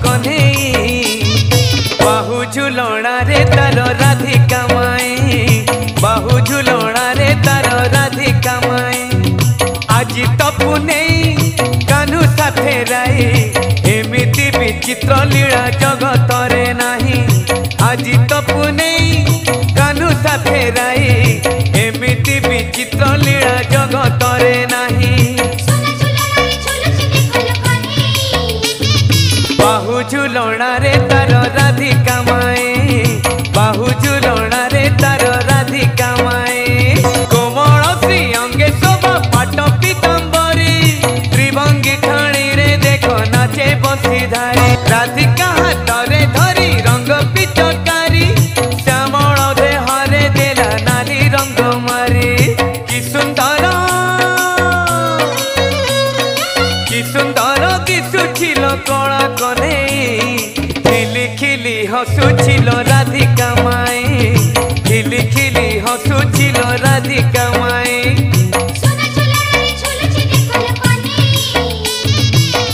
कन्हई बाहु झुलणा रे तार राधिका माई बाहु झुलणा रे तार राधिका माई आज तपु नहीं कान्हू साथे राई एमिति विचित्र लीला जगत रे नाही आज तपु नहीं कान्हू साथे राई एमिति विचित्र लीला जगत रे नाही बाहु झुलणा रे तार राधिका माई बाहु झुलणा रे तार राधिका माई कोमल श्री अंगे शोभा पाट पीतांबरी त्रिभंगी खाणी रे देखो नाचे बंशीधारी राधिका हाथ रे धरी रंग पिचकारी श्यामल देहरे देला नाली रंग मारी कि सुंदर दिशुछिल कणा कन्हई खिली खिली हसुछिल राधिका